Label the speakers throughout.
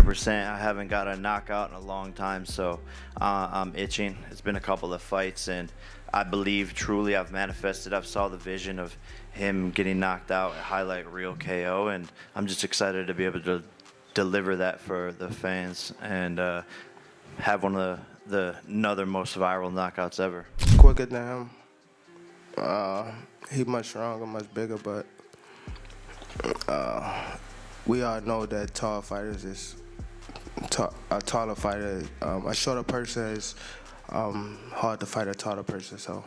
Speaker 1: 100%. I haven't got a knockout in a long time, so I'm itching. It's been a couple of fights, and I believe truly I've manifested. I've saw the vision of him getting knocked out, highlight real KO, and I'm just excited to be able to deliver that for the fans and have one of the another most viral knockouts ever.
Speaker 2: Quicker than him. He much stronger, much bigger, but we all know that tall fighters is a taller fighter. A shorter person is hard to fight a taller person. So.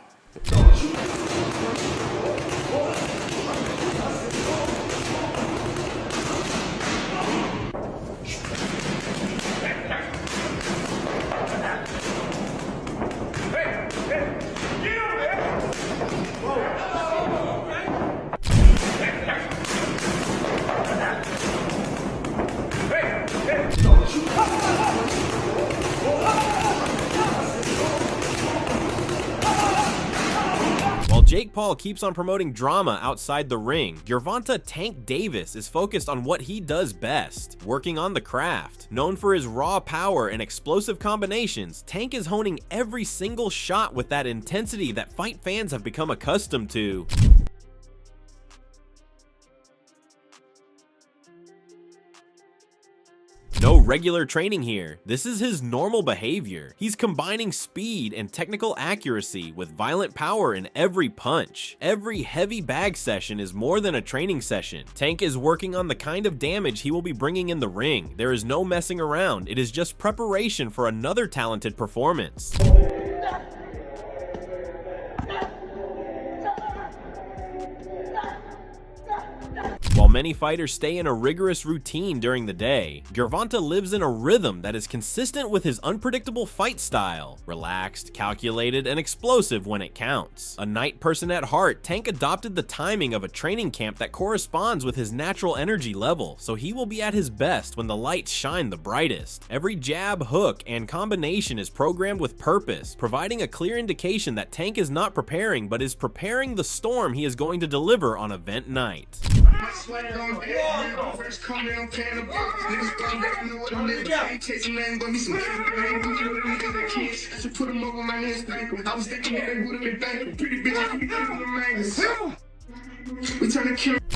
Speaker 3: While Jake Paul keeps on promoting drama outside the ring, Gervonta "Tank" Davis is focused on what he does best, working on the craft. Known for his raw power and explosive combinations, Tank is honing every single shot with that intensity that fight fans have become accustomed to. No regular training here. This is his normal behavior. He's combining speed and technical accuracy with violent power in every punch. Every heavy bag session is more than a training session. Tank is working on the kind of damage he will be bringing in the ring. There is no messing around. It is just preparation for another talented performance. While many fighters stay in a rigorous routine during the day, Gervonta lives in a rhythm that is consistent with his unpredictable fight style. Relaxed, calculated, and explosive when it counts. A night person at heart, Tank adopted the timing of a training camp that corresponds with his natural energy level, so he will be at his best when the lights shine the brightest. Every jab, hook, and combination is programmed with purpose, providing a clear indication that Tank is not preparing but is preparing the storm he is going to deliver on event night.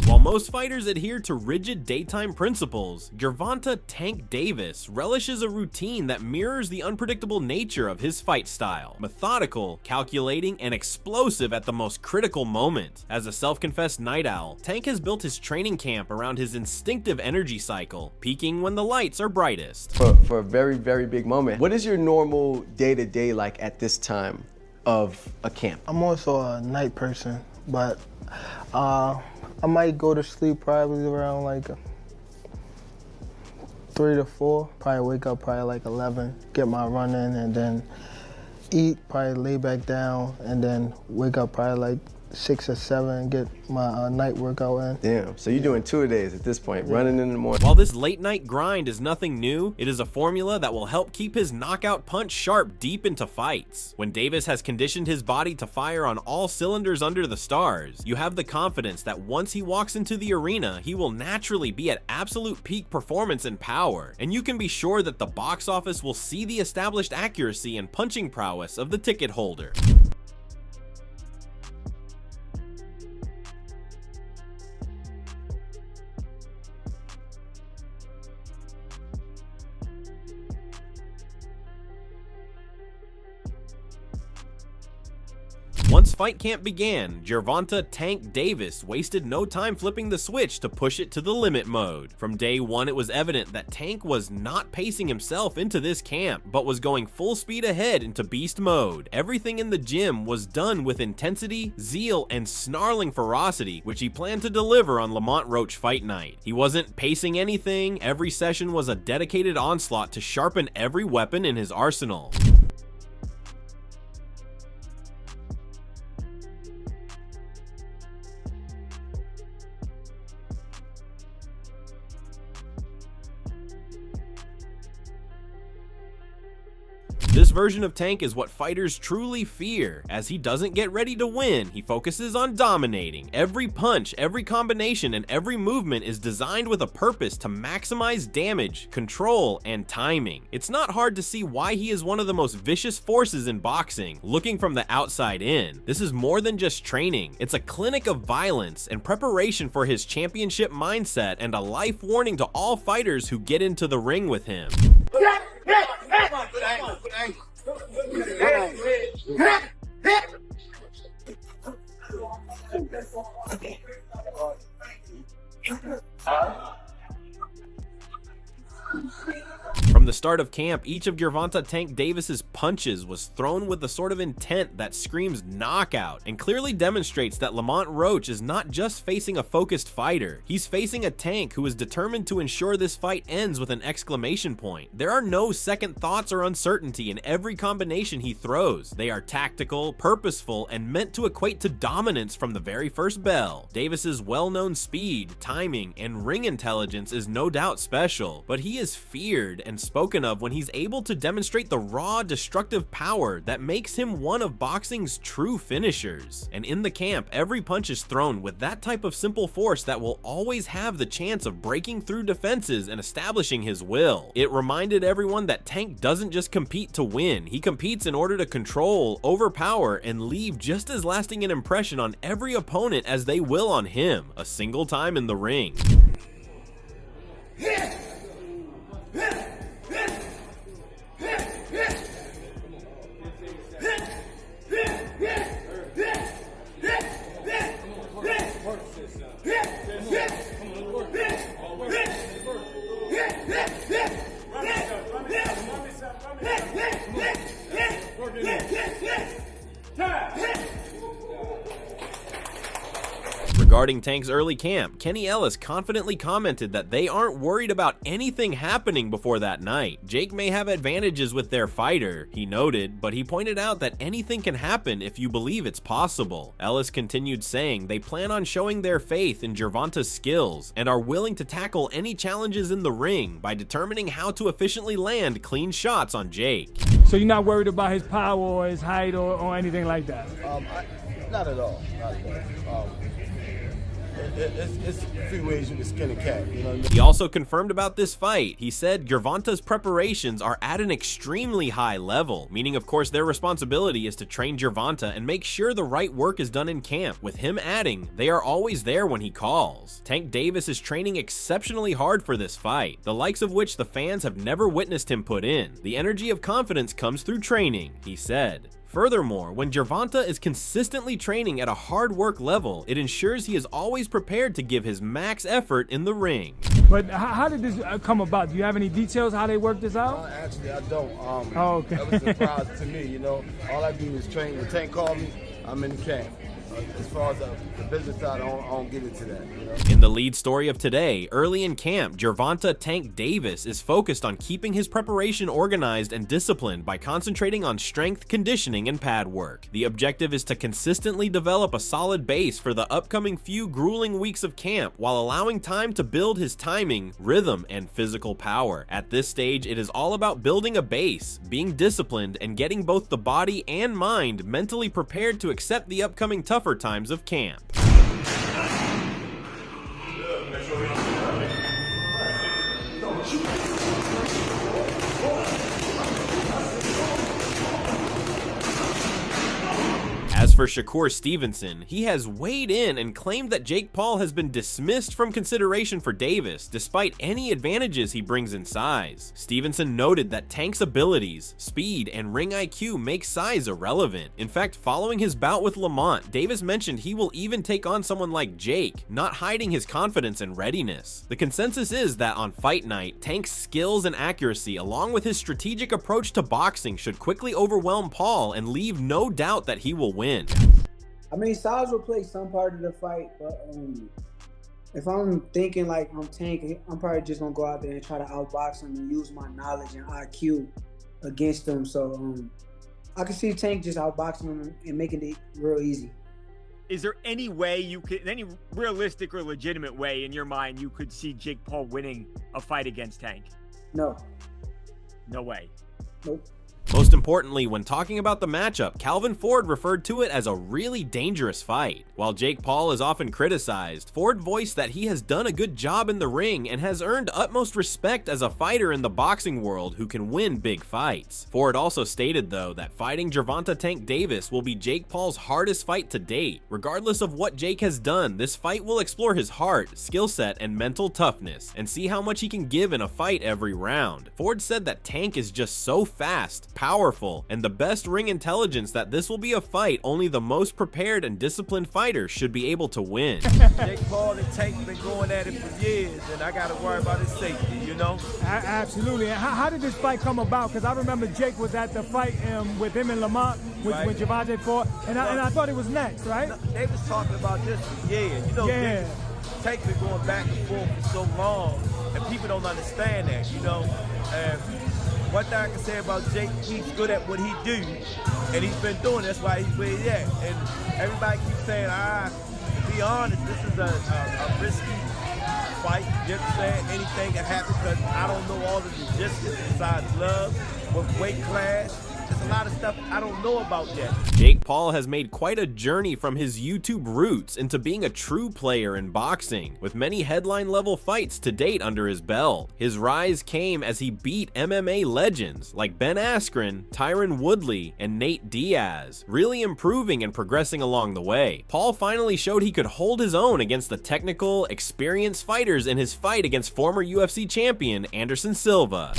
Speaker 3: While most fighters adhere to rigid daytime principles, Gervonta "Tank" Davis relishes a routine that mirrors the unpredictable nature of his fight style. Methodical, calculating, and explosive at the most critical moment. As a self-confessed night owl, Tank has built his training camp around his instinctive energy cycle, peaking when the lights are brightest.
Speaker 4: For a very, very big moment, what is your normal day-to-day like at this time of a camp?
Speaker 2: I'm also a night person, but I might go to sleep probably around like 3 to 4. Probably wake up probably like 11, get my run in, and then eat, probably lay back down, and then wake up probably like 6 or 7, get my night workout in.
Speaker 4: Damn, so you're doing 2-a-days at this point, running in the morning.
Speaker 3: While this late night grind is nothing new, it is a formula that will help keep his knockout punch sharp deep into fights. When Davis has conditioned his body to fire on all cylinders under the stars, you have the confidence that once he walks into the arena, he will naturally be at absolute peak performance and power, and you can be sure that the box office will see the established accuracy and punching prowess of the ticket holder. Once fight camp began, Gervonta "Tank" Davis wasted no time flipping the switch to push it to the limit mode. From day one, it was evident that Tank was not pacing himself into this camp, but was going full speed ahead into beast mode. Everything in the gym was done with intensity, zeal, and snarling ferocity, which he planned to deliver on Lamont Roach Fight Night. He wasn't pacing anything, every session was a dedicated onslaught to sharpen every weapon in his arsenal. This version of Tank is what fighters truly fear. As he doesn't get ready to win, he focuses on dominating. Every punch, every combination, and every movement is designed with a purpose to maximize damage, control, and timing. It's not hard to see why he is one of the most vicious forces in boxing, looking from the outside in. This is more than just training. It's a clinic of violence and preparation for his championship mindset, and a life warning to all fighters who get into the ring with him. From the start of camp, each of Gervonta "Tank" Davis's punches was thrown with the sort of intent that screams knockout, and clearly demonstrates that Lamont Roach is not just facing a focused fighter. He's facing a Tank who is determined to ensure this fight ends with an exclamation point. There are no second thoughts or uncertainty in every combination he throws. They are tactical, purposeful, and meant to equate to dominance from the very first bell. Davis's well-known speed, timing, and ring intelligence is no doubt special, but he is feared and spoken of when he's able to demonstrate the raw, destructive power that makes him one of boxing's true finishers. And in the camp, every punch is thrown with that type of simple force that will always have the chance of breaking through defenses and establishing his will. It reminded everyone that Tank doesn't just compete to win, he competes in order to control, overpower, and leave just as lasting an impression on every opponent as they will on him, a single time in the ring. Regarding Tank's early camp, Kenny Ellis confidently commented that they aren't worried about anything happening before that night. Jake may have advantages with their fighter, he noted, but he pointed out that anything can happen if you believe it's possible. Ellis continued saying they plan on showing their faith in Gervonta's skills and are willing to tackle any challenges in the ring by determining how to efficiently land clean shots on Jake.
Speaker 5: So you're not worried about his power or his height or anything like that?
Speaker 6: Not at all. Not at all. It's a few ways you can skin a cat, you know what I mean?
Speaker 3: He also confirmed about this fight. He said Gervonta's preparations are at an extremely high level, meaning of course their responsibility is to train Gervonta and make sure the right work is done in camp, with him adding, they are always there when he calls. Tank Davis is training exceptionally hard for this fight, the likes of which the fans have never witnessed him put in. The energy of confidence comes through training, he said. Furthermore, when Gervonta is consistently training at a hard work level, it ensures he is always prepared to give his max effort in the ring.
Speaker 5: But how did this come about? Do you have any details how they worked this out?
Speaker 6: Actually, I don't.
Speaker 5: Oh, okay.
Speaker 6: That was a surprise to me, you know. All I do is train. When Tank called me, I'm in the camp. As far as the business side, I don't get into that, you know?
Speaker 3: In the lead story of today, early in camp, Gervonta "Tank" Davis is focused on keeping his preparation organized and disciplined by concentrating on strength, conditioning, and pad work. The objective is to consistently develop a solid base for the upcoming few grueling weeks of camp while allowing time to build his timing, rhythm, and physical power. At this stage, it is all about building a base, being disciplined, and getting both the body and mind mentally prepared to accept the upcoming tougher times of camp. As for Shakur Stevenson, he has weighed in and claimed that Jake Paul has been dismissed from consideration for Davis, despite any advantages he brings in size. Stevenson noted that Tank's abilities, speed, and ring IQ make size irrelevant. In fact, following his bout with Lamont, Davis mentioned he will even take on someone like Jake, not hiding his confidence and readiness. The consensus is that on fight night, Tank's skills and accuracy, along with his strategic approach to boxing, should quickly overwhelm Paul and leave no doubt that he will win.
Speaker 7: I mean, size will play some part of the fight, but if I'm thinking like I'm Tank, I'm probably just gonna go out there and try to outbox him and use my knowledge and IQ against him. So I can see Tank just outboxing him and making it real easy.
Speaker 8: Is there any way you could, any realistic or legitimate way in your mind you could see Jake Paul winning a fight against Tank?
Speaker 7: No.
Speaker 8: No way.
Speaker 7: Nope.
Speaker 3: Most importantly, when talking about the matchup, Calvin Ford referred to it as a really dangerous fight. While Jake Paul is often criticized, Ford voiced that he has done a good job in the ring and has earned utmost respect as a fighter in the boxing world who can win big fights. Ford also stated, though, that fighting Gervonta "Tank" Davis will be Jake Paul's hardest fight to date. Regardless of what Jake has done, this fight will explore his heart, skill set, and mental toughness, and see how much he can give in a fight every round. Ford said that Tank is just so fast, powerful, and the best ring intelligence that this will be a fight only the most prepared and disciplined fighter should be able to win.
Speaker 9: Jake Paul and Tank been going at it for years, and I got to worry about his safety, you know?
Speaker 5: Absolutely. And how did this fight come about? Because I remember Jake was at the fight with him and Lamont,
Speaker 9: Right.
Speaker 5: when Gervonta fought, and I thought it was next, right?
Speaker 9: No, they was talking about this for years. You know,
Speaker 5: Yeah.
Speaker 9: Tank been going back and forth for so long, and people don't understand that, you know? And one thing I can say about Jake, he's good at what he do, and he's been doing it. That's why he's where he's at. And everybody keeps saying, to be honest, this is a risky fight. You know what I'm saying? Anything can happen because I don't know all the logistics besides love, with weight class. There's a lot of stuff I don't know about yet.
Speaker 3: Jake Paul has made quite a journey from his YouTube roots into being a true player in boxing, with many headline-level fights to date under his belt. His rise came as he beat MMA legends like Ben Askren, Tyron Woodley, and Nate Diaz, really improving and progressing along the way. Paul finally showed he could hold his own against the technical, experienced fighters in his fight against former UFC champion Anderson Silva.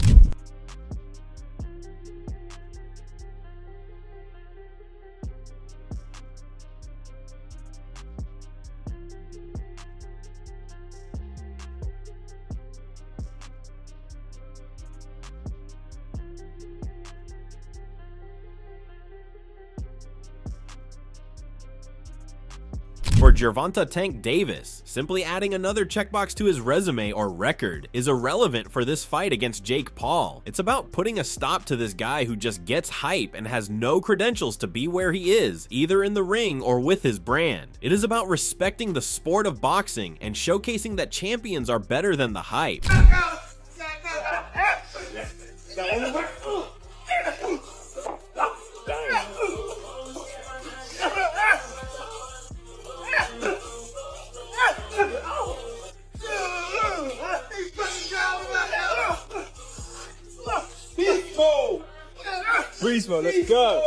Speaker 3: For Gervonta "Tank" Davis, simply adding another checkbox to his resume or record is irrelevant for this fight against Jake Paul. It's about putting a stop to this guy who just gets hype and has no credentials to be where he is, either in the ring or with his brand. It is about respecting the sport of boxing and showcasing that champions are better than the hype.
Speaker 9: Beast mode, let's go.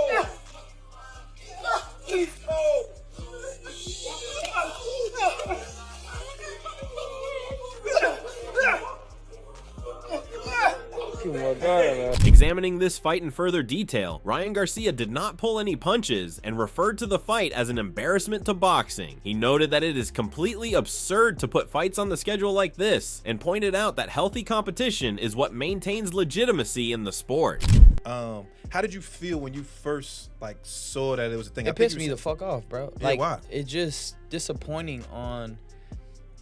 Speaker 3: Examining this fight in further detail, Ryan Garcia did not pull any punches and referred to the fight as an embarrassment to boxing. He noted that it is completely absurd to put fights on the schedule like this, and pointed out that healthy competition is what maintains legitimacy in the sport.
Speaker 10: How did you feel when you first saw that it was a thing?
Speaker 11: It pissed me the fuck off, bro.
Speaker 10: Yeah, why?
Speaker 11: It's just disappointing on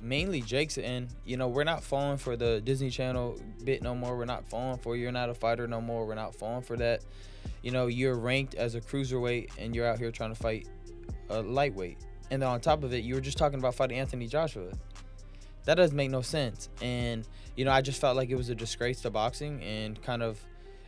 Speaker 11: mainly Jake's end. You know, we're not falling for the Disney Channel bit no more. We're not falling for "you're not a fighter" no more. We're not falling for that. You know, you're ranked as a cruiserweight and you're out here trying to fight a lightweight. And then on top of it, you were just talking about fighting Anthony Joshua. That doesn't make no sense. And, you know, I just felt like it was a disgrace to boxing, and kind of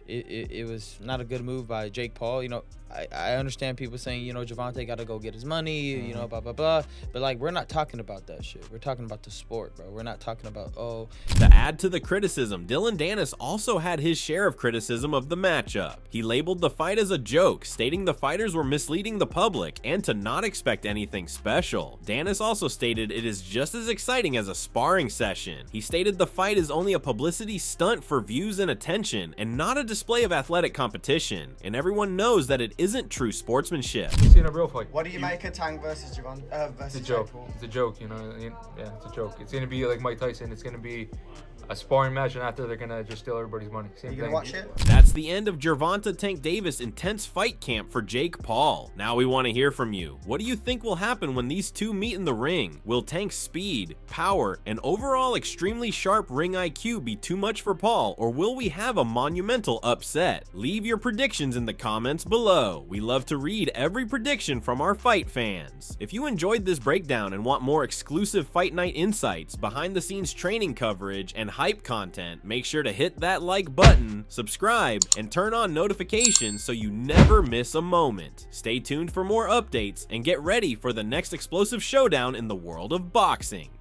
Speaker 11: it was not a good move by Jake Paul. You know, I understand people saying, you know, Gervonta got to go get his money, you know, blah, blah, blah. But, we're not talking about that shit. We're talking about the sport, bro. We're not talking about, oh.
Speaker 3: To add to the criticism, Dylan Dennis also had his share of criticism of the matchup. He labeled the fight as a joke, stating the fighters were misleading the public and to not expect anything special. Dennis also stated it is just as exciting as a sparring session. He stated the fight is only a publicity stunt for views and attention, and not a display of athletic competition, and everyone knows that it isn't true sportsmanship.
Speaker 12: We've seen a real fight.
Speaker 13: What do you make of Tank versus Gervonta versus
Speaker 12: It's a joke.
Speaker 13: Jake Paul?
Speaker 12: It's a joke, you know. Yeah, it's a joke. It's gonna be like Mike Tyson. It's gonna be a sparring match, and after they're gonna just steal everybody's money. Same
Speaker 13: You
Speaker 12: thing.
Speaker 13: gonna watch it?
Speaker 3: That's the end of Gervonta "Tank" Davis' intense fight camp for Jake Paul. Now we want to hear from you. What do you think will happen when these two meet in the ring? Will Tank's speed, power, and overall extremely sharp ring IQ be too much for Paul, or will we have a monumental upset? Leave your predictions in the comments below. We love to read every prediction from our fight fans. If you enjoyed this breakdown and want more exclusive fight night insights, behind the scenes training coverage, and hype content, make sure to hit that like button, subscribe, and turn on notifications so you never miss a moment. Stay tuned for more updates and get ready for the next explosive showdown in the world of boxing.